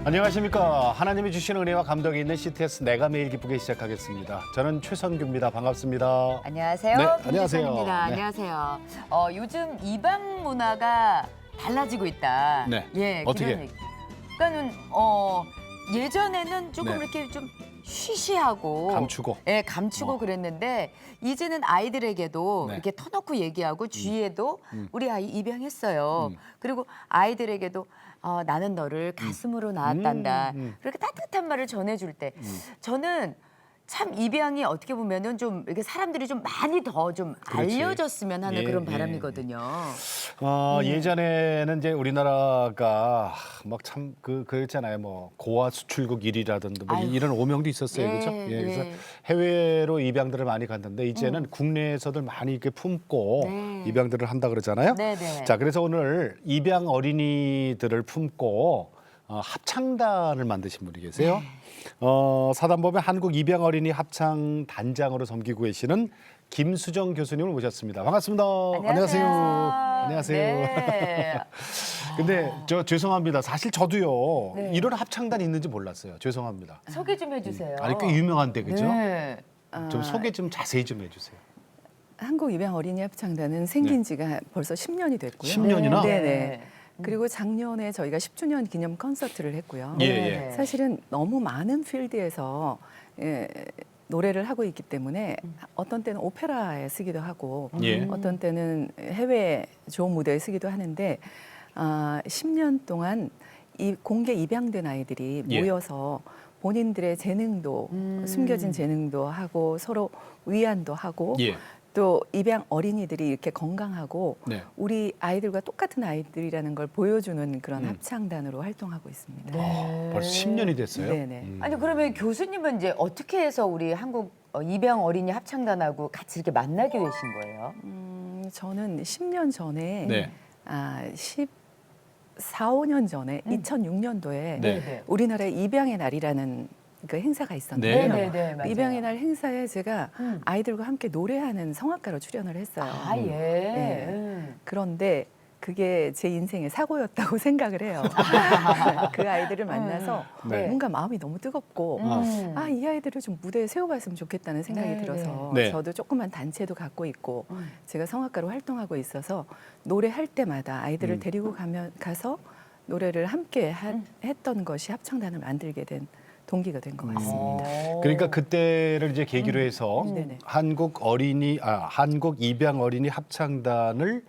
안녕하십니까. 하나님이 주신 은혜와 감동이 있는 CTS 내가 매일 기쁘게 시작하겠습니다. 저는 최선규입니다. 반갑습니다. 안녕하세요. 네, 안녕하세요. 김지선입니다. 네. 안녕하세요. 요즘 입양 문화가 달라지고 있다. 네. 예, 어떻게? 그런 얘기. 그러니까는 예전에는 조금 네. 이렇게 좀 쉬쉬하고 감추고. 예, 감추고 그랬는데 이제는 아이들에게도 네. 이렇게 터놓고 얘기하고 주위에도 우리 아이 입양했어요. 음. 그리고 아이들에게도 나는 너를 가슴으로 낳았단다. 그렇게 따뜻한 말을 전해줄 때 저는 참 입양이 어떻게 보면은 좀 이렇게 사람들이 좀 많이 더 좀 그렇지. 알려졌으면 하는 예, 그런 예, 바람이거든요. 예전에는 이제 우리나라가 막 참 그랬잖아요. 뭐 고아 수출국 1위라든지 뭐 아유. 이런 오명도 있었어요. 예, 그렇죠? 그래서 예. 해외로 입양들을 많이 갔는데 이제는 국내에서들 많이 이렇게 품고 네. 입양들을 한다 그러잖아요. 네네. 자, 그래서 오늘 입양 어린이들을 품고 합창단을 만드신 분이 계세요. 사단법인 한국 입양 어린이 합창 단장으로 섬기고 계시는 김수정 교수님을 모셨습니다. 반갑습니다. 안녕하세요. 안녕하세요. 네. 근데 저 죄송합니다. 사실 저도요 네. 이런 합창단 있는지 몰랐어요. 죄송합니다. 소개 좀 해주세요. 아니 꽤 유명한데 그죠? 네. 좀 소개 좀 자세히 좀 해주세요. 한국 입양 어린이 합창단은 생긴 지가 벌써 10년이 됐고요. 10년이나? 네네. 그리고 작년에 저희가 10주년 기념 콘서트를 했고요. 예, 네. 예. 사실은 너무 많은 필드에서 노래를 하고 있기 때문에 어떤 때는 오페라에 쓰기도 하고 예. 어떤 때는 해외 좋은 무대에 쓰기도 하는데 10년 동안 이 공개 입양된 아이들이 예. 모여서 본인들의 재능도 숨겨진 재능도 하고 서로 위안도 하고 예. 또 입양 어린이들이 이렇게 건강하고 네. 우리 아이들과 똑같은 아이들이라는 걸 보여주는 그런 합창단으로 활동하고 있습니다. 벌써 10년이 됐어요. 네네. 아니 그러면 교수님은 이제 어떻게 해서 우리 한국 입양 어린이 합창단하고 같이 이렇게 만나게 되신 거예요? 저는 10년 전에 네. 14, 15년 전에 2006년도에 네. 우리나라의 입양의 날이라는 그 행사가 있었는데요. 네네네. 맞아요. 입양의 날 행사에 제가 아이들과 함께 노래하는 성악가로 출연을 했어요. 아 예. 네. 그런데 그게 제 인생의 사고였다고 생각을 해요. 그 아이들을 만나서 네. 뭔가 마음이 너무 뜨겁고 이 아이들을 좀 무대에 세워봤으면 좋겠다는 생각이 네, 들어서 네. 저도 조그만 단체도 갖고 있고 제가 성악가로 활동하고 있어서 노래할 때마다 아이들을 데리고 가서 노래를 함께 했던 것이 합창단을 만들게 된 동기가 된 것 같습니다. 그러니까 그때를 이제 계기로 해서 네네. 한국 입양 어린이 합창단을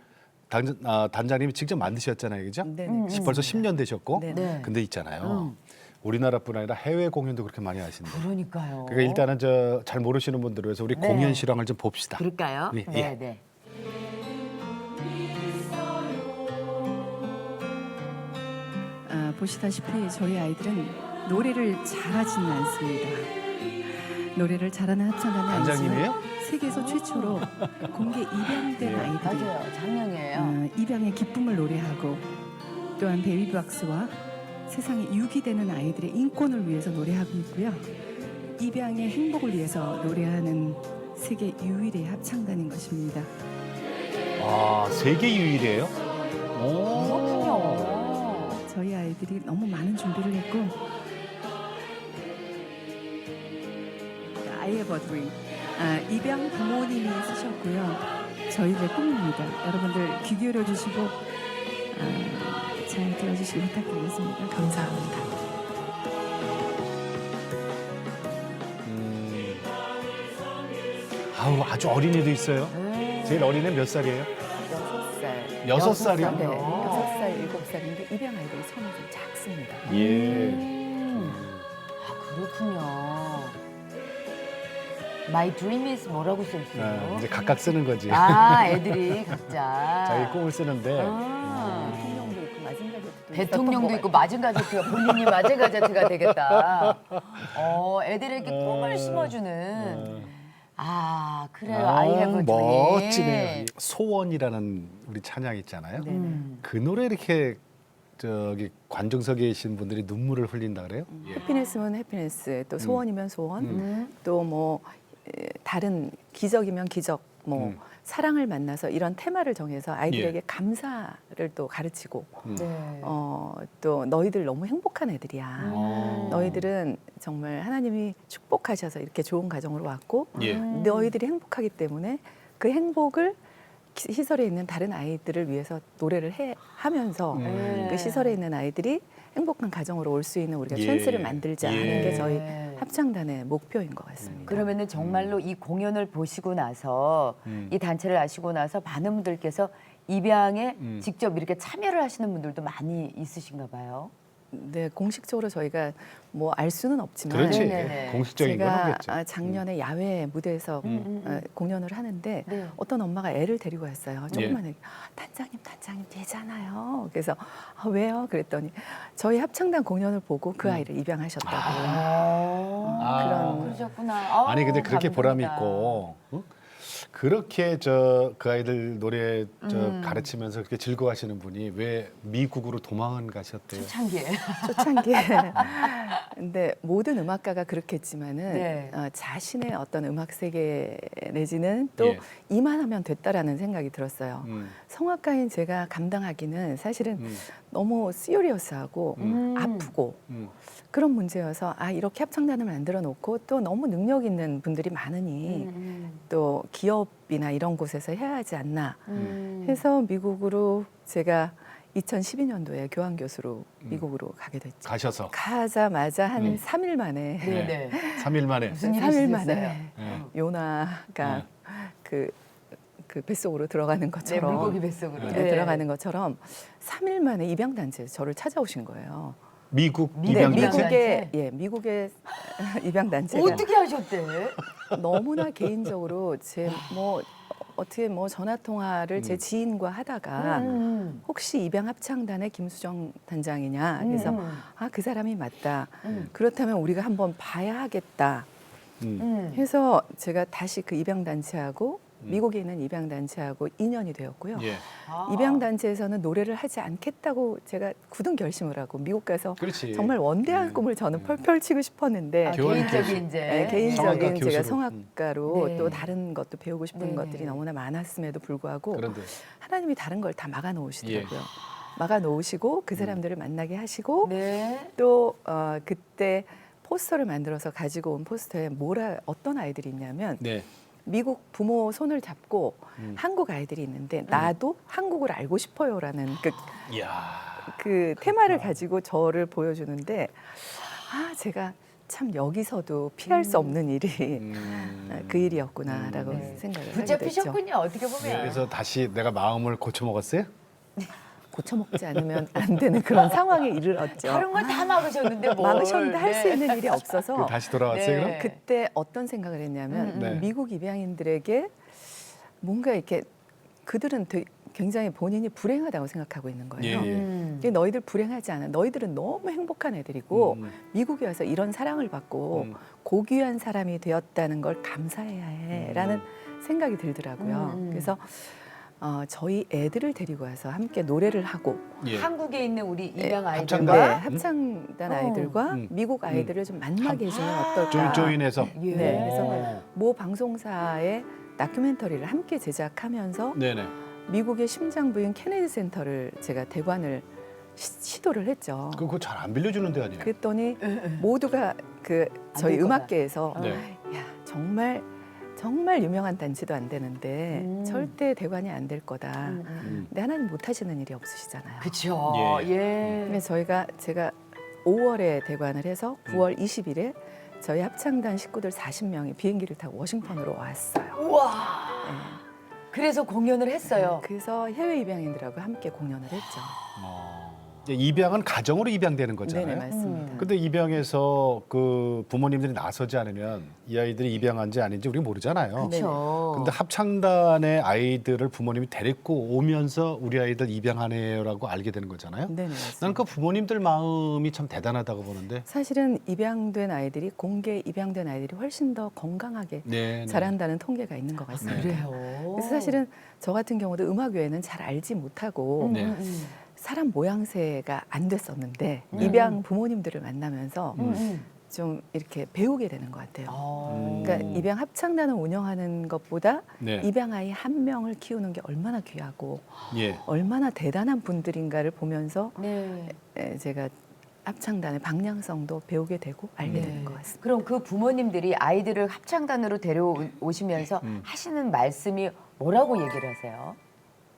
단장님이 직접 만드셨잖아요, 그죠? 네네. 벌써 10년 되셨고, 네네. 근데 있잖아요. 우리나라뿐 아니라 해외 공연도 그렇게 많이 하신대요. 그러니까요. 그러니까 일단은 잘 모르시는 분들을 위해서 우리 네. 공연 실황을 좀 봅시다. 그럴까요? 예. 네, 네. 보시다시피 저희 아이들은 노래를 잘하지는 않습니다. 노래를 잘하는 합창단은 단장님이에요? 아니지만 세계에서 최초로 공개 입양된 아이들이 맞아요. 작년이에요. 입양의 기쁨을 노래하고 또한 베이비박스와 세상에 유기되는 아이들의 인권을 위해서 노래하고 있고요. 입양의 행복을 위해서 노래하는 세계 유일의 합창단인 것입니다. 세계 유일이에요? 오. 그렇군요. 저희 아이들이 너무 많은 준비를 했고 I have a dream. 입양 부모님이 쓰셨고요. 저희들의 꿈입니다. 여러분들 귀 기울여 주시고 잘 들어주시기 부탁드리겠습니다. 감사합니다. 아주 어린이도 있어요. 제일 어린 애 몇 살이에요? 6살. 6살이요? 네, 6살, 7살인데 입양 아이들이 손이 좀 작습니다. 예. 그렇군요. My dream is 뭐라고 써 있어요? 이제 각각 쓰는 거지. 애들이 각자. 자기 꿈을 쓰는데. 대통령도 있고 마징 가족도 대통령도 있고 마징 가제트가 본인이 마징 가제트가 되겠다. 애들에게 꿈을 심어주는. 그래요. I have a dream. 멋지네요. 소원이라는 우리 찬양 있잖아요. 그 노래 이렇게 관중석에 계신 분들이 눈물을 흘린다 그래요? 해피니스면 해피니스, 또 소원이면 소원, 또 뭐 다른 기적이면 기적 뭐 사랑을 만나서 이런 테마를 정해서 아이들에게 감사를 또 가르치고 네. 또 너희들 너무 행복한 애들이야. 너희들은 정말 하나님이 축복하셔서 이렇게 좋은 가정으로 왔고 예. 너희들이 행복하기 때문에 그 행복을 시설에 있는 다른 아이들을 위해서 노래를 하면서 그 시설에 있는 아이들이 행복한 가정으로 올 수 있는 우리가 예. 찬스를 만들자 하는 게 예. 저희 합창단의 목표인 것 같습니다. 그러면은 정말로 이 공연을 보시고 나서 이 단체를 아시고 나서 많은 분들께서 입양에 직접 이렇게 참여를 하시는 분들도 많이 있으신가 봐요. 네, 공식적으로 저희가 뭐 알 수는 없지만 그렇지. 네네네. 공식적인 건 제가 하겠죠. 작년에 야외 무대에서 공연을 하는데 네. 어떤 엄마가 애를 데리고 왔어요. 조그만 애. 단장님 되잖아요. 그래서 왜요? 그랬더니 저희 합창단 공연을 보고 그 아이를 입양하셨다고. 그런 그러셨구나. 아니 근데 그렇게 보람이 감동이다. 있고 그렇게 그 아이들 노래 가르치면서 그렇게 즐거워하시는 분이 왜 미국으로 도망을 가셨대요? 창기에. 초창기에. 근데 모든 음악가가 그렇겠지만은 네. 자신의 어떤 음악 세계 내지는 또 예. 이만하면 됐다라는 생각이 들었어요. 음. 성악가인 제가 감당하기는 사실은 너무 시리어스하고 아프고 그런 문제여서 이렇게 합창단을 만들어 놓고 또 너무 능력 있는 분들이 많으니 또 기업이나 이런 곳에서 해야 하지 않나 해서 미국으로 제가 2012년도에 교환 교수로 미국으로 가게 됐죠. 가셔서 가자마자 한 3일 만에 네네. 3일 만에. 무슨 일이 3일 있으셨어요? 만에 요나가 그 뱃속으로 들어가는 네, 것처럼 물고기 뱃속으로. 네, 들어가는 것처럼 3일 만에 입양단체에서 저를 찾아오신 거예요. 미국 네, 입양단체? 미국에- 미국의 입양단체가 어떻게 하셨대? 너무나 개인적으로 제 뭐 어떻게 뭐 전화 통화를 제 지인과 하다가 혹시 입양 합창단의 김수정 단장이냐 그래서 그 사람이 맞다. 그렇다면 우리가 한번 봐야 하겠다. 해서 제가 다시 그 입양단체하고 미국에 있는 입양단체하고 인연이 되었고요. 예. 입양단체에서는 노래를 하지 않겠다고 제가 굳은 결심을 하고 미국 가서 그렇지. 정말 원대한 꿈을 저는 펼치고 싶었는데 교환 개인적인 교수. 이제. 네, 성악가 개인적인 제가 교수로. 성악가로 네. 또 다른 것도 배우고 싶은 네. 것들이 너무나 많았음에도 불구하고 그런데 하나님이 다른 걸 다 막아 놓으시더라고요. 막아 놓으시고 그 사람들을 만나게 하시고 네. 또 그때 포스터를 만들어서 가지고 온 포스터에 어떤 아이들이 있냐면 네. 미국 부모 손을 잡고 한국 아이들이 있는데 나도 한국을 알고 싶어요라는 이야. 그 테마를 가지고 저를 보여주는데 제가 참 여기서도 피할 수 없는 일이 그 일이었구나라고 생각을 하게 됐죠. 붙잡히셨군요. 어떻게 보면. 그래서 다시 내가 마음을 고쳐 먹었어요? 고쳐먹지 않으면 안 되는 그런 상황에 이르렀죠. 다른 걸 다 막으셨는데 뭘. 막으셨는데 할 수 네. 있는 일이 없어서 다시 돌아왔어요 네. 그럼? 그때 어떤 생각을 했냐면 네. 미국 입양인들에게 뭔가 이렇게 그들은 굉장히 본인이 불행하다고 생각하고 있는 거예요. 예, 예. 근데 너희들 불행하지 않아. 너희들은 너무 행복한 애들이고 미국에 와서 이런 사랑을 받고 고귀한 사람이 되었다는 걸 감사해야 해라는 생각이 들더라고요. 그래서 저희 애들을 데리고 와서 함께 노래를 하고 예. 한국에 있는 우리 입양 합창단. 네, 아이들과 합창단 아이들과 미국 아이들을 좀 만나게 해주면 어떨까. 조인해서. 예. 네, 그래서 모 방송사의 다큐멘터리를 함께 제작하면서 네네. 미국의 심장부인 케네디 센터를 제가 대관을 시도를 했죠. 그거 잘 안 빌려주는 데 아니에요? 그랬더니 모두가 저희 될 거다. 음악계에서 네. 야 정말 유명한 단체도 안 되는데 절대 대관이 안 될 거다. 근데 하나님 못 하시는 일이 없으시잖아요. 그렇죠. 예. 예. 그래서 제가 5월에 대관을 해서 9월 20일에 저희 합창단 식구들 40명이 비행기를 타고 워싱턴으로 왔어요. 우와. 네. 그래서 공연을 했어요. 그래서 해외 입양인들하고 함께 공연을 했죠. 입양은 가정으로 입양되는 거잖아요. 네네 맞습니다. 근데 입양해서 그 부모님들이 나서지 않으면 이 아이들이 입양한지 아닌지 우리가 모르잖아요. 그렇죠. 근데 합창단의 아이들을 부모님이 데리고 오면서 우리 아이들 입양하네요라고 알게 되는 거잖아요. 네네 맞습니다. 나는 그 부모님들 마음이 참 대단하다고 보는데. 사실은 입양된 아이들이 공개 입양된 아이들이 훨씬 더 건강하게 네, 자란다는 통계가 있는 것 같습니다. 그래요. 그래서 사실은 저 같은 경우도 음악 외에는 잘 알지 못하고 네. 사람 모양새가 안 됐었는데 네. 입양 부모님들을 만나면서 좀 이렇게 배우게 되는 것 같아요. 어. 그러니까 입양 합창단을 운영하는 것보다 네. 입양 아이 한 명을 키우는 게 얼마나 귀하고 예. 얼마나 대단한 분들인가를 보면서 네. 제가 합창단의 방향성도 배우게 되고 알게 되는 것 같습니다. 그럼 그 부모님들이 아이들을 합창단으로 데려오시면서 하시는 말씀이 뭐라고 얘기를 하세요?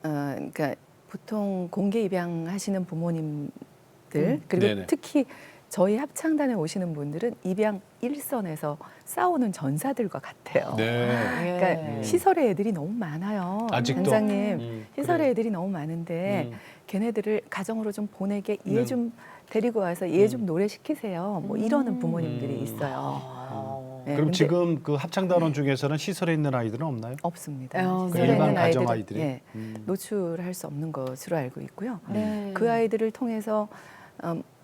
그러니까 보통 공개 입양하시는 부모님들 그리고 네네. 특히 저희 합창단에 오시는 분들은 입양 일선에서 싸우는 전사들과 같아요. 네. 그러니까 시설에 애들이 너무 많아요. 아직도? 단장님 시설에 그래요. 애들이 너무 많은데 걔네들을 가정으로 좀 보내게 얘 네. 좀 데리고 와서 얘 좀 노래 시키세요. 뭐 이러는 부모님들이 있어요. 네, 그럼 근데 지금 그 합창단원 중에서는 시설에 있는 아이들은 없나요? 없습니다. 어, 시설에 네. 일반 있는 가정 아이들은, 아이들이? 예, 노출할 수 없는 것으로 알고 있고요. 네. 그 아이들을 통해서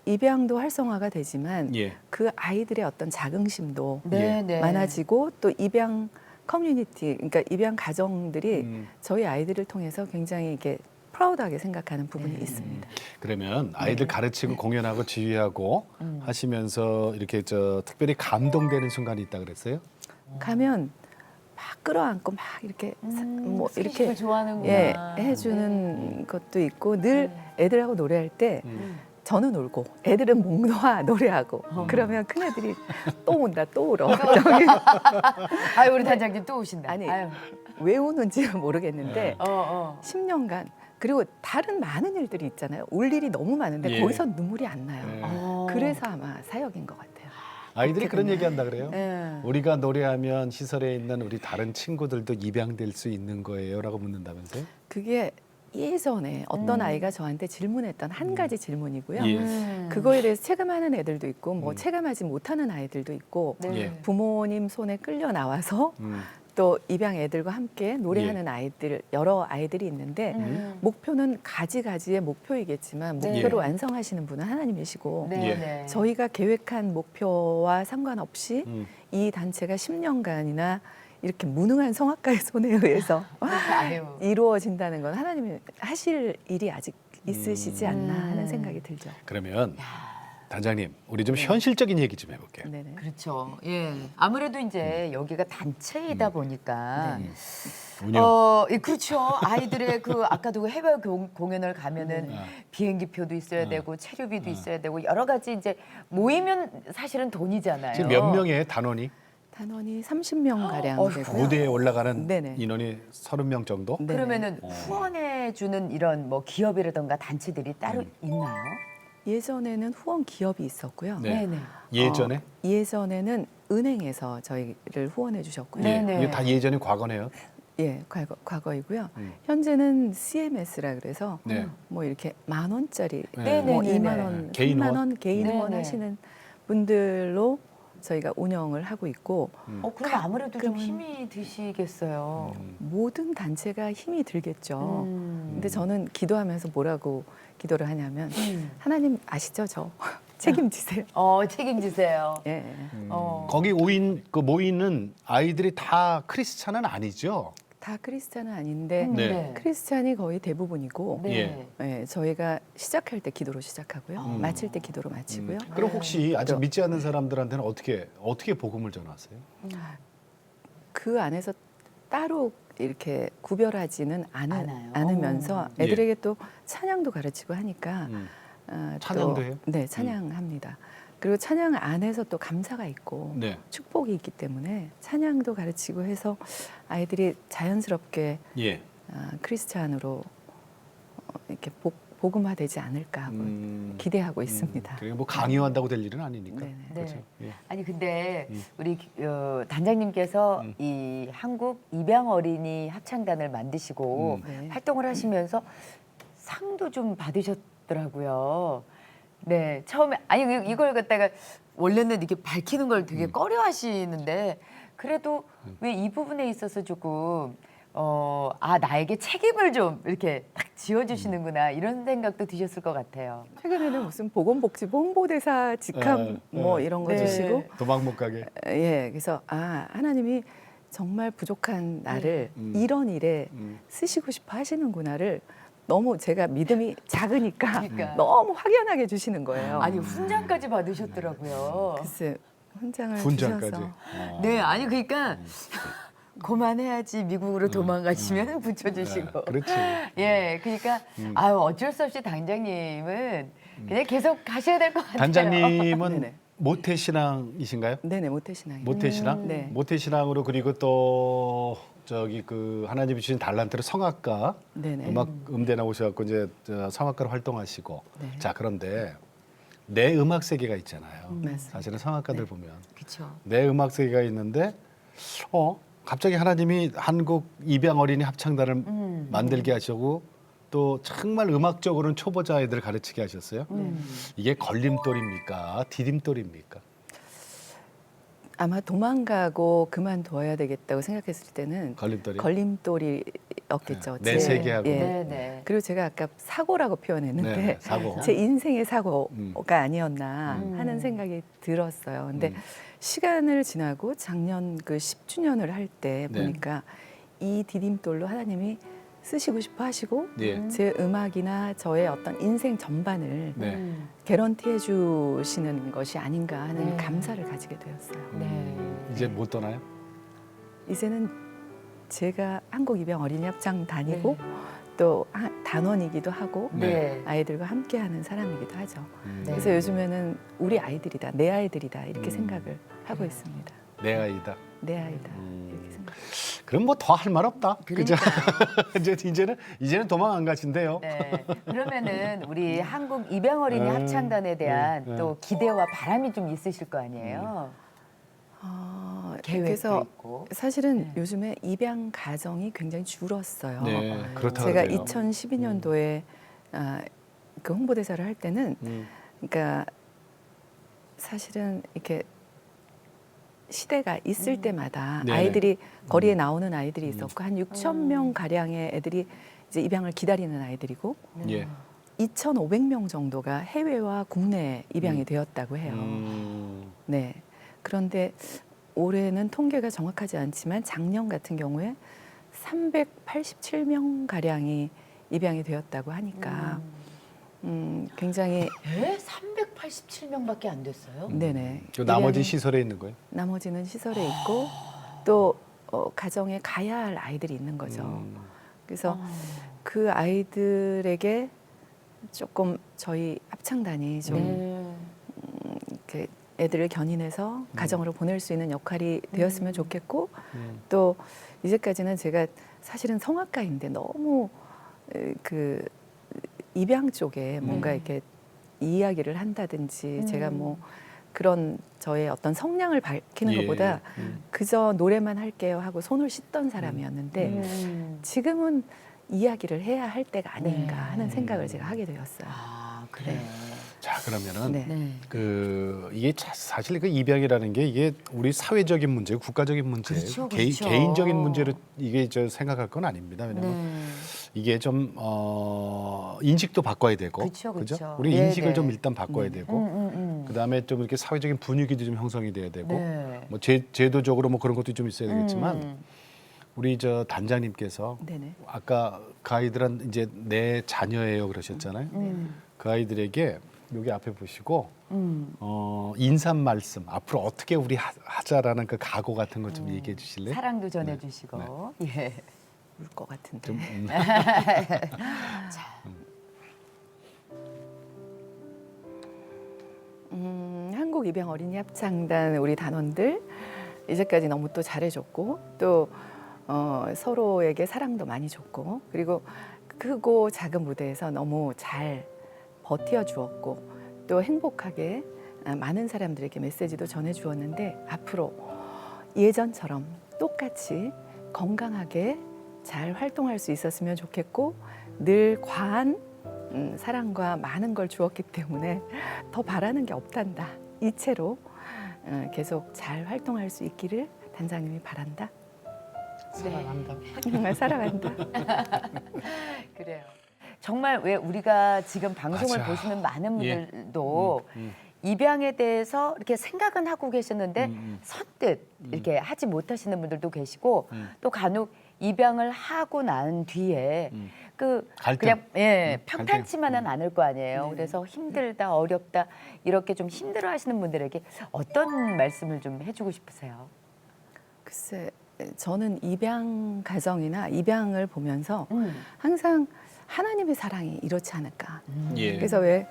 입양도 활성화가 되지만 예. 그 아이들의 어떤 자긍심도 네, 네. 많아지고 또 입양 커뮤니티, 그러니까 입양 가정들이 저희 아이들을 통해서 굉장히 이게 프라우드하게 생각하는 부분이 있습니다. 그러면 아이들 가르치고 공연하고 지휘하고 하시면서 이렇게 특별히 감동되는 순간이 있다 그랬어요? 가면 막 끌어안고 막 이렇게 뭐 이렇게 스킨십을 좋아하는구나. 예 해주는 것도 있고 늘 애들하고 노래할 때 저는 울고 애들은 목 놓아 노래하고 그러면 큰 애들이 또 온다 또 울어. 아유 우리 단장님 또 오신다. 아니 아유. 왜 우는지는 모르겠는데 10년간 그리고 다른 많은 일들이 있잖아요. 울 일이 너무 많은데 예. 거기서 눈물이 안 나요. 네. 그래서 아마 사역인 것 같아요. 아이들이 그런 얘기한다 그래요? 네. 우리가 노래하면 시설에 있는 우리 다른 친구들도 입양될 수 있는 거예요라고 묻는다면서요? 그게 예전에 어떤 아이가 저한테 질문했던 한 가지 질문이고요. 예. 그거에 대해서 체감하는 애들도 있고 뭐 체감하지 못하는 아이들도 있고 네. 예. 부모님 손에 끌려 나와서 또 입양 애들과 함께 노래하는 아이들 여러 아이들이 있는데 목표는 가지가지의 목표이겠지만 네. 목표를 예. 완성하시는 분은 하나님이시고 네. 예. 네. 저희가 계획한 목표와 상관없이 이 단체가 10년간이나 이렇게 무능한 성악가의 손에 의해서 아유. 이루어진다는 건 하나님이 하실 일이 아직 있으시지 않나 하는 생각이 들죠. 그러면 단장님, 우리 좀 현실적인 얘기 좀 해볼게요. 네네. 그렇죠. 예. 아무래도 이제 여기가 단체이다 보니까 운영. 예, 그렇죠. 아이들의 그 아까도 그 해외 공연을 가면은 비행기표도 있어야 되고 체류비도 있어야 되고 여러 가지 이제 모이면 사실은 돈이잖아요. 지금 몇 명의 단원이 단원이 30명 가량 어휴. 되고요. 무대에 올라가는 네네. 인원이 30명 정도? 네네. 그러면은 후원해 주는 이런 뭐 기업이라든가 단체들이 따로 있나요? 예전에는 후원 기업이 있었고요. 네. 네네. 예전에? 예전에는 은행에서 저희를 후원해 주셨고요. 예. 네네. 이게 다 예전이 과거네요. 예, 과거이고요. 현재는 CMS라 그래서 네. 뭐 이렇게 10,000원짜리, 네. 뭐 네네네네. 2만 원, 개인 3만 후원? 원 개인 후원 네네. 하시는 분들로 저희가 운영을 하고 있고 그럼 아무래도 좀 힘이 드시겠어요. 모든 단체가 힘이 들겠죠. 음. 근데 저는 기도하면서 뭐라고 기도를 하냐면 하나님 아시죠, 저 책임지세요. 책임지세요. 예. 거기 모이는 아이들이 다 크리스찬은 아니죠? 다 크리스찬은 아닌데 네. 크리스찬이 거의 대부분이고 네. 예, 저희가 시작할 때 기도로 시작하고요. 마칠 때 기도로 마치고요. 그럼 혹시 아직 믿지 않는 사람들한테는 어떻게 복음을 전하세요? 그 안에서 따로 이렇게 구별하지는 않아요. 않으면서 예. 애들에게 또 찬양도 가르치고 하니까 찬양도 또, 해요? 네, 찬양합니다. 그리고 찬양 안에서 또 감사가 있고 네. 축복이 있기 때문에 찬양도 가르치고 해서 아이들이 자연스럽게 예. 크리스찬으로 이렇게 복음화되지 않을까 하고 기대하고 있습니다. 그게 뭐 강요한다고 될 일은 아니니까. 네네. 그렇죠. 네. 예. 아니 근데 우리 단장님께서 이 한국 입양 어린이 합창단을 만드시고 네. 활동을 하시면서 상도 좀 받으셨더라고요. 네, 처음에 아니 이걸 갖다가 원래는 이렇게 밝히는 걸 되게 꺼려하시는데 그래도 왜 이 부분에 있어서 조금 나에게 책임을 좀 이렇게 딱 지어주시는구나 이런 생각도 드셨을 것 같아요. 최근에는 무슨 보건복지부 홍보대사 직함 뭐 이런 거 네. 주시고 도망 못 가게. 예, 그래서 하나님이 정말 부족한 나를 이런 일에 쓰시고 싶어 하시는구나를 너무 제가 믿음이 작으니까 그러니까. 너무 확연하게 주시는 거예요. 아니 훈장까지 받으셨더라고요. 글쎄 훈장을 훈장까지. 주셔서 네, 아니 그러니까 그만해야지 미국으로 도망가시면 붙여주시고. 그렇지. 예, 그러니까 아유 어쩔 수 없이 단장님은 그냥 계속 가셔야 될 것 같아요. 단장님은 네네. 모태신앙이신가요? 네네 모태신앙이. 모태신앙? 네. 모태신앙으로 그리고 또 저기 그 하나님이 주신 달란트로 성악가 네네. 음악 음대 나오셔갖고 이제 저 성악가로 활동하시고 네. 자 그런데 내 음악 세계가 있잖아요. 맞습니다. 사실은 성악가들 네. 보면 그렇죠. 내 음악 세계가 있는데 갑자기 하나님이 한국 입양 어린이 합창단을 만들게 하시고 또 정말 음악적으로는 초보자 아이들을 가르치게 하셨어요. 이게 걸림돌입니까? 디딤돌입니까? 아마 도망가고 그만둬야 되겠다고 생각했을 때는 걸림돌이. 걸림돌이었겠죠. 내 세계하고. 네, 네. 그리고 제가 아까 사고라고 표현했는데 네, 사고. 제 인생의 사고가 아니었나 하는 생각이 들었어요. 근데 시간을 지나고 작년 그 10주년을 할 때 네. 보니까 이 디딤돌로 하나님이 쓰시고 싶어 하시고 예. 제 음악이나 저의 어떤 인생 전반을 네. 개런티해 주시는 것이 아닌가 하는 네. 감사를 가지게 되었어요. 네. 이제 못 떠나요? 이제는 제가 한국 입양 어린이 합창 다니고 네. 또 단원이기도 하고 네. 아이들과 함께하는 사람이기도 하죠. 네. 그래서 요즘에는 우리 아이들이다, 내 아이들이다 이렇게 생각을 하고 있습니다. 내 아이다. 내 아이다 이렇게 생각. 그럼 뭐 더 할 말 없다. 그죠? 그러니까요. 이제는 도망 안 가신대요. 네. 그러면은 우리 한국 입양 어린이 합창단에 대한 네. 또 기대와 바람이 좀 있으실 거 아니에요. 계획도 그래서 있고. 사실은 네. 요즘에 입양 가정이 굉장히 줄었어요. 네, 그렇다고 제가 그래요. 2012년도에 그 홍보대사를 할 때는 그러니까 사실은 이렇게 시대가 있을 때마다 네네. 아이들이 거리에 나오는 아이들이 있었고 한 6천 명 가량의 애들이 이제 입양을 기다리는 아이들이고 예. 2,500명 정도가 해외와 국내에 입양이 되었다고 해요. 네. 그런데 올해는 통계가 정확하지 않지만 작년 같은 경우에 387명 가량이 입양이 되었다고 하니까 굉장히 387명밖에 안 됐어요. 네네. 그 나머지 입양이- 시설에 있는 거예요? 나머지는 시설에 있고 또 가정에 가야 할 아이들이 있는 거죠. 그래서 그 아이들에게 조금 저희 합창단이 좀 네. 이렇게 애들을 견인해서 가정으로 보낼 수 있는 역할이 되었으면 좋겠고 또 이제까지는 제가 사실은 성악가인데 너무 그 입양 쪽에 뭔가 이렇게 이야기를 한다든지 제가 뭐 그런 저의 어떤 성량을 밝히는 예. 것보다 그저 노래만 할게요 하고 손을 씻던 사람이었는데 지금은 이야기를 해야 할 때가 아닌가 네. 하는 생각을 제가 하게 되었어요. 아, 그래. 자 그러면은 네. 네. 그 이게 사실 그 입양이라는 게 이게 우리 사회적인 문제, 국가적인 문제, 그렇죠, 그렇죠. 개인적인 문제로 이게 저 생각할 건 아닙니다. 왜냐면 네. 이게 좀 인식도 바꿔야 되고, 그쵸, 그죠? 그쵸. 우리 네, 인식을 네. 좀 일단 바꿔야 되고, 그다음에 좀 이렇게 사회적인 분위기도 좀 형성이 돼야 되고, 네. 뭐 제도적으로 뭐 그런 것도 좀 있어야 되겠지만, 우리 저 단장님께서 네네. 아까 그 아이들은 이제 내 자녀예요 그러셨잖아요. 그 아이들에게 여기 앞에 보시고 인사 말씀 앞으로 어떻게 우리 하자라는 그 각오 같은 거 좀 얘기해 주실래요? 사랑도 전해주시고. 예. 울 것 같은데. 좀 한국 입양 어린이 합창단 우리 단원들 이제까지 너무 또 잘해줬고 또 서로에게 사랑도 많이 줬고 그리고 크고 작은 무대에서 너무 잘 버텨주었고 또 행복하게 많은 사람들에게 메시지도 전해주었는데 앞으로 예전처럼 똑같이 건강하게 잘 활동할 수 있었으면 좋겠고 늘 과한 사랑과 많은 걸 주었기 때문에 더 바라는 게 없단다. 이채로 계속 잘 활동할 수 있기를 단장님이 바란다. 사랑한다. 정말 사랑한다. 그래요. 정말 왜 우리가 지금 방송을 맞아. 보시는 많은 예. 분들도 입양에 대해서 이렇게 생각은 하고 계셨는데 선뜻 이렇게 하지 못하시는 분들도 계시고 또 간혹 입양을 하고 난 뒤에 갈등. 그냥 예 갈등. 평탄치만은 않을 거 아니에요. 그래서 힘들다, 어렵다 이렇게 좀 힘들어하시는 분들에게 어떤 말씀을 좀 해주고 싶으세요? 글쎄, 저는 입양 가정이나 입양을 보면서 음. 항상 하나님의 사랑이 이렇지 않을까. 예. 그래서 왜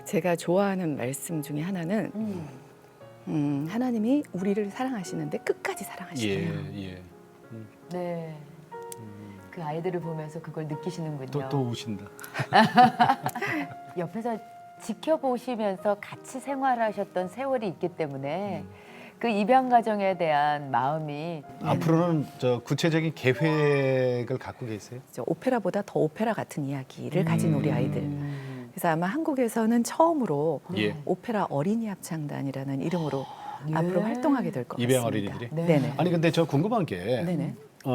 제가 좋아하는 말씀 중에 하나는 하나님이 우리를 사랑하시는데 끝까지 예, 사랑하시네요. 예. 네. 그 아이들을 보면서 그걸 느끼시는군요. 또 우신다. 옆에서 지켜보시면서 같이 생활하셨던 세월이 있기 때문에 그 입양 가정에 대한 마음이 앞으로는 저 구체적인 계획을 갖고 계세요? 오페라보다 더 오페라 같은 이야기를 가진 우리 아이들. 그래서 아마 한국에서는 처음으로 예. 오페라 어린이 합창단이라는 이름으로 앞으로 활동하게 될 것 입양 같습니다. 어린이들이? 네. 네네. 아니 근데 저 궁금한 게 네네.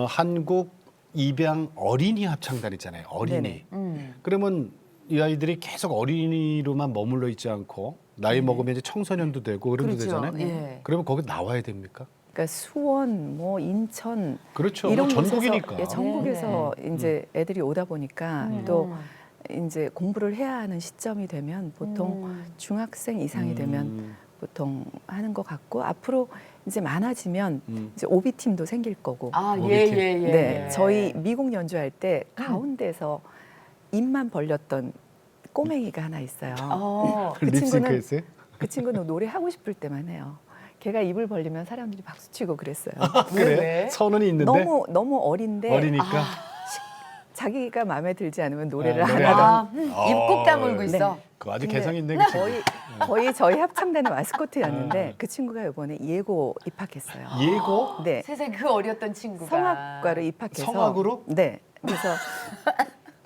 한국 입양 어린이 합창단 있잖아요. 어린이. 네네. 그러면 이 아이들이 계속 어린이로만 머물러 있지 않고 나이 먹으면 이제 청소년도 되고 그러면 그렇죠. 되잖아요. 예. 그러면 거기 나와야 됩니까? 그러니까 수원, 뭐 인천 그렇죠. 이런 뭐 곳에서, 전국이니까. 예, 전국에서 이제 애들이 오다 보니까 또 이제 공부를 해야 하는 시점이 되면 보통 중학생 이상이 되면 보통 하는 것 같고 앞으로 이제 많아지면 이제 오비 팀도 생길 거고. 아, 예, 오비팀. 예, 예. 네, 저희 미국 연주할 때 가운데서 입만 벌렸던 꼬맹이가 하나 있어요. 그 친구는 립싱크했어요? 그 친구는 노래 하고 싶을 때만 해요. 걔가 입을 벌리면 사람들이 박수 치고 그랬어요. 그래? 선언이 있는데 너무 어린데 어리니까. 자기가 마음에 들지 않으면 노래를 아, 안 노래 하던. 입국 다물고 있어. 네. 그 아주 근데 개성 있네. 그 친구. 거의 저희 합창단의 마스코트였는데 그 친구가 이번에 예고 입학했어요. 예고? 네. 세상에 그 어렸던 친구가 성악과로 입학해서. 성악으로? 네. 그래서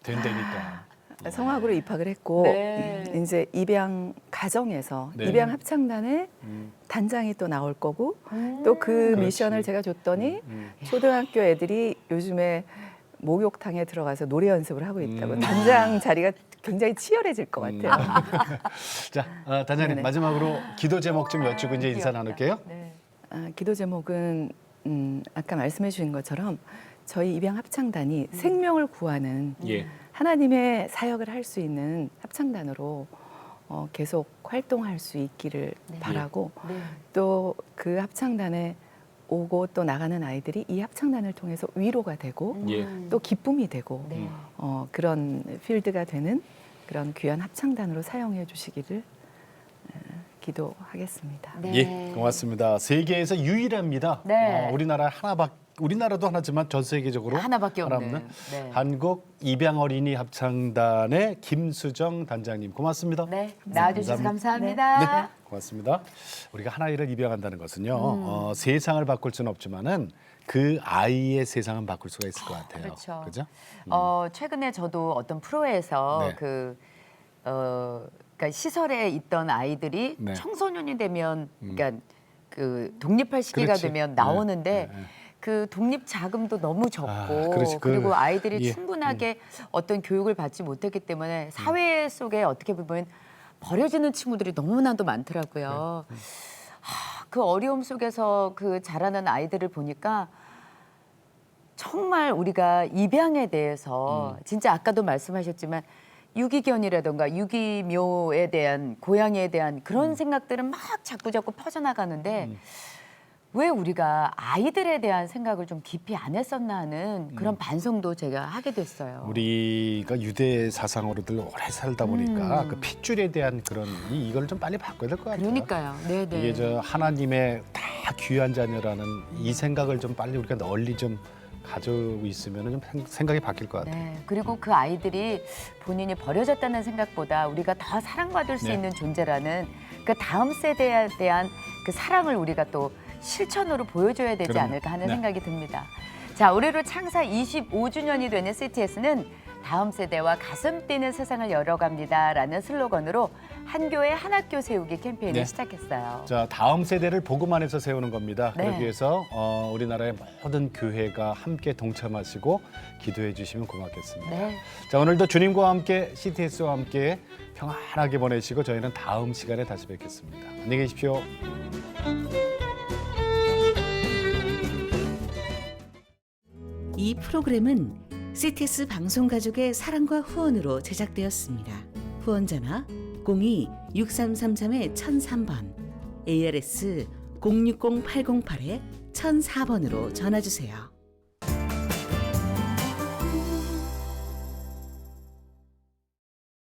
된다니까. 성악으로 입학을 했고 네. 이제 입양 가정에서 네. 입양 합창단에 단장이 또 나올 거고 또 그 그렇지. 미션을 제가 줬더니 초등학교 애들이 요즘에 목욕탕에 들어가서 노래 연습을 하고 있다고 단장 자리가 굉장히 치열해질 것 같아요. 자, 단장님 네네. 마지막으로 기도 제목 좀 여쭈고 이제 인사 나눌게요. 네. 기도 제목은 아까 말씀해 주신 것처럼 저희 입양 합창단이 생명을 구하는 예. 하나님의 사역을 할 수 있는 합창단으로 계속 활동할 수 있기를 바라고 네. 또 그 합창단에 오고 또 나가는 아이들이 이 합창단을 통해서 위로가 되고 예. 또 기쁨이 되고 네. 그런 필드가 되는 그런 귀한 합창단으로 사용해 주시기를 기도하겠습니다. 네. 예, 고맙습니다. 세계에서 유일합니다. 네. 우리나라도 하나지만 전 세계적으로 하나밖에 하나 없는. 네. 한국 입양 어린이 합창단의 김수정 단장님 고맙습니다. 네. 나와주셔서 감사합니다. 감사합니다. 네, 고맙습니다. 우리가 한 아이를 입양한다는 것은요 세상을 바꿀 수는 없지만은 그 아이의 세상은 바꿀 수가 있을 것 같아요. 그렇죠. 그죠? 최근에 저도 어떤 프로에서 네. 그러니까 시설에 있던 아이들이 네. 청소년이 되면, 그러니까 그 독립할 시기가 그렇지. 되면 나오는데 네, 네. 그 독립 자금도 너무 적고 그렇지. 그리고 아이들이 예. 충분하게 어떤 교육을 받지 못했기 때문에 사회 속에 어떻게 보면 버려지는 친구들이 너무나도 많더라고요. 그 어려움 속에서 그 자라는 아이들을 보니까 정말 우리가 입양에 대해서 진짜 아까도 말씀하셨지만 유기견이라든가 유기묘에 대한 고양이에 대한 그런 생각들은 막 자꾸 퍼져나가는데 왜 우리가 아이들에 대한 생각을 좀 깊이 안 했었나 하는 그런 반성도 제가 하게 됐어요. 우리가 유대 사상으로들 오래 살다 보니까 그 핏줄에 대한 그런 이걸 좀 빨리 바꿔야 될 것 같아요. 그러니까요. 네네. 이게 저 하나님의 다 귀한 자녀라는 이 생각을 좀 빨리 우리가 널리 좀 가지고 있으면 좀 생각이 바뀔 것 같아요. 네. 그리고 그 아이들이 본인이 버려졌다는 생각보다 우리가 더 사랑받을 수 네. 있는 존재라는 그 다음 세대에 대한 그 사랑을 우리가 또 실천으로 보여줘야 되지 그럼요. 않을까 하는 네. 생각이 듭니다. 자, 올해로 창사 25주년이 되는 CTS는 다음 세대와 가슴 뛰는 세상을 열어갑니다라는 슬로건으로 한 교회 한 학교 세우기 캠페인을 네. 시작했어요. 자, 다음 세대를 보고만 해서 세우는 겁니다. 네. 그러기 위해서 우리나라의 모든 교회가 함께 동참하시고 기도해 주시면 고맙겠습니다. 네. 자, 오늘도 주님과 함께 CTS와 함께 평안하게 보내시고 저희는 다음 시간에 다시 뵙겠습니다. 안녕히 계십시오. 이 프로그램은 CTS 방송가족의 사랑과 후원으로 제작되었습니다. 후원 전화 02-6333-1003번, ARS 060-808-1004번으로 전화주세요.